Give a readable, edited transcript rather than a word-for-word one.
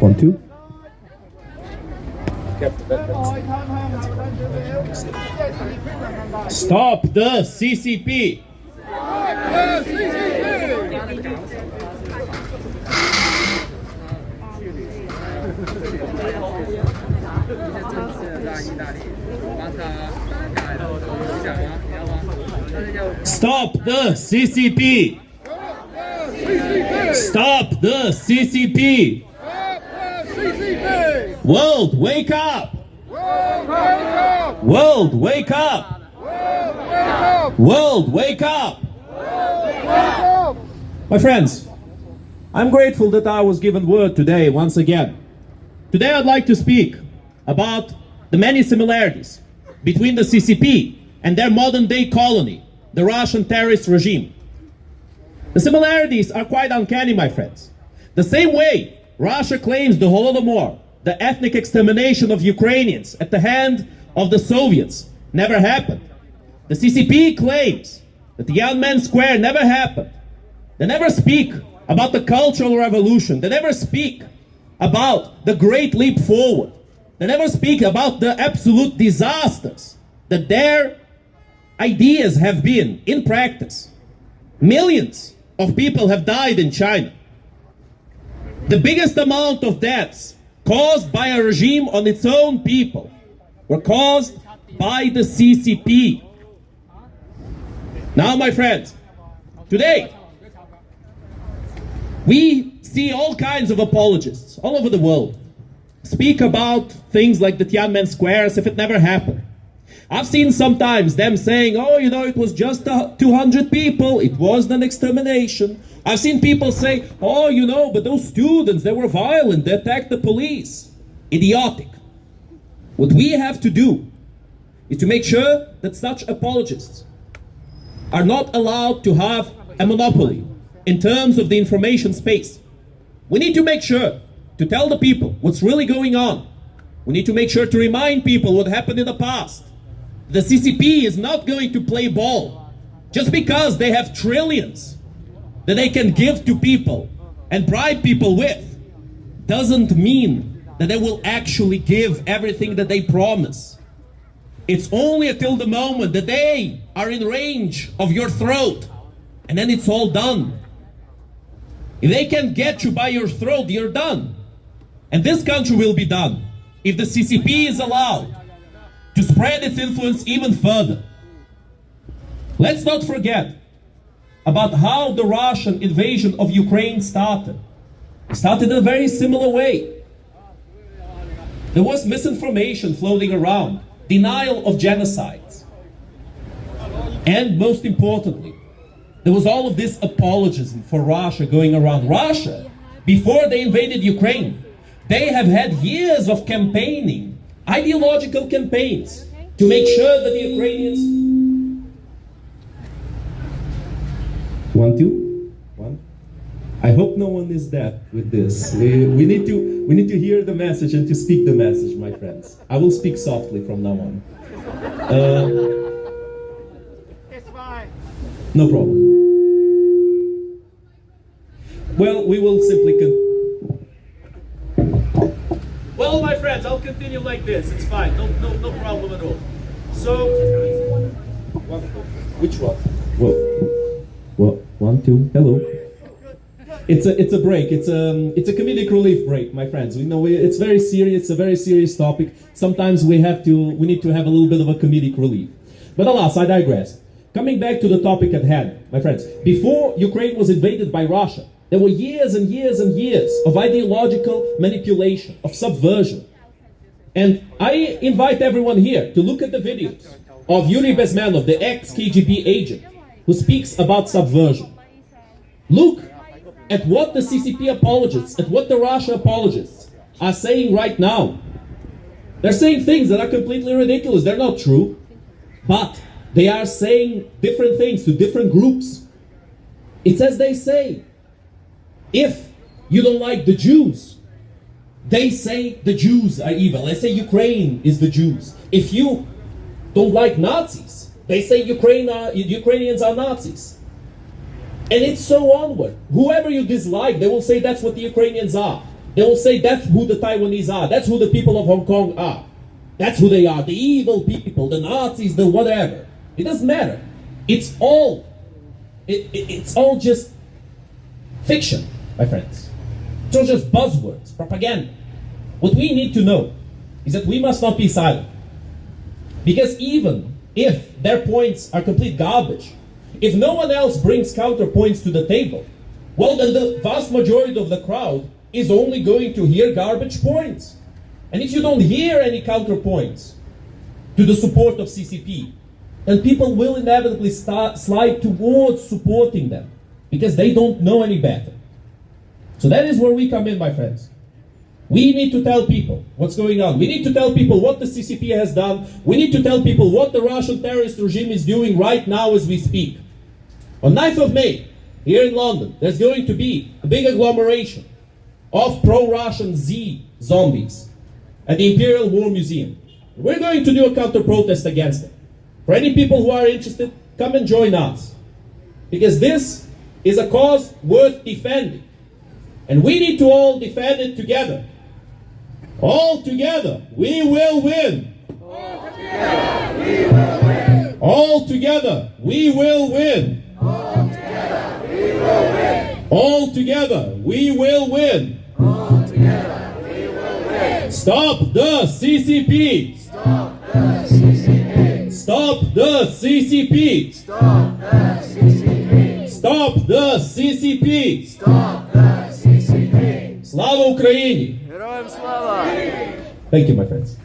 1, 2. Stop the CCP! Stop the CCP! Stop the CCP! World, wake up! World, wake up! World, wake up! My friends, I'm grateful that I was given word today once again. Today I'd like to speak about the many similarities between the CCP and their modern-day colony, the Russian terrorist regime. The similarities are quite uncanny, my friends. The same way Russia claims the Holodomor, the ethnic extermination of Ukrainians at the hand of the Soviets, never happened. The CCP claims that the Tianmen Square never happened. They never speak about the Cultural Revolution. They never speak about the Great Leap Forward. They never speak about the absolute disasters that their ideas have been in practice. Millions of people have died in China. The biggest amount of deaths caused by a regime on its own people were caused by the CCP. Now, my friends, today we see all kinds of apologists all over the world speak about things like the Tianmen Square as if it never happened. I've seen sometimes them saying, oh, you know, it was just 200 people, it wasn't an extermination. I've seen people say, oh, you know, but those students, they were violent, they attacked the police. Idiotic. What we have to do is to make sure that such apologists are not allowed to have a monopoly in terms of the information space. We need to make sure to tell the people what's really going on. We need to make sure to remind people what happened in the past. The CCP is not going to play ball just because they have trillions that they can give to people and bribe people with. Doesn't mean that they will actually give everything that they promise. It's only until the moment that they are in range of your throat, and then it's all done. If they can get you by your throat, you're done. And this country will be done if the CCP is allowed to spread its influence even further. Let's not forget about how the Russian invasion of Ukraine started. It started in a very similar way. There was misinformation floating around, denial of genocides. And most importantly, there was all of this apologism for Russia going around. Russia, before they invaded Ukraine, they have had years of campaigning, ideological campaigns, to make sure that the Ukrainians... 1, 2, 1. I hope no one is deaf with this. We need to hear the message and to speak the message, my friends. I will speak softly from now on. No problem. Well, we will simply Well, my friends, I'll continue like this. It's fine. No problem at all. So, which one? Well, 1, 2. Hello. It's a break. It's a comedic relief break, my friends. We know it's very serious. It's a very serious topic. Sometimes we need to have a little bit of a comedic relief. But alas, I digress. Coming back to the topic at hand, my friends. Before Ukraine was invaded by Russia, there were years and years and years of ideological manipulation, of subversion. And I invite everyone here to look at the videos of Yuri Bezmenov, the ex-KGB agent, who speaks about subversion. Look at what the CCP apologists, at what the Russia apologists are saying right now. They're saying things that are completely ridiculous. They're not true. But they are saying different things to different groups. It's as they say. If you don't like the Jews, they say the Jews are evil. They say Ukraine is the Jews. If you don't like Nazis, they say Ukrainians are Nazis. And it's so onward. Whoever you dislike, they will say that's what the Ukrainians are. They will say that's who the Taiwanese are. That's who the people of Hong Kong are. That's who they are. The evil people, the Nazis, the whatever. It doesn't matter. It's all just fiction, my friends. It's all just buzzwords, propaganda. What we need to know is that we must not be silent. Because even if their points are complete garbage, if no one else brings counterpoints to the table, well, then the vast majority of the crowd is only going to hear garbage points. And if you don't hear any counterpoints to the support of CCP, then people will inevitably slide towards supporting them because they don't know any better. So that is where we come in, my friends. We need to tell people what's going on. We need to tell people what the CCP has done. We need to tell people what the Russian terrorist regime is doing right now as we speak. On 9th of May, here in London, there's going to be a big agglomeration of pro-Russian Z zombies at the Imperial War Museum. We're going to do a counter-protest against it. For any people who are interested, come and join us. Because this is a cause worth defending. And we need to all defend it together. All together, we will win. All together, we will win. All together, we will win. All together, we will win. All together, we will win. All together, we will win. Stop the CCP. Stop the CCP. Stop the CCP. Stop the CCP. Stop the CCP. Stop the CCP. Слава Україні! Героям слава! Thank you, my friends.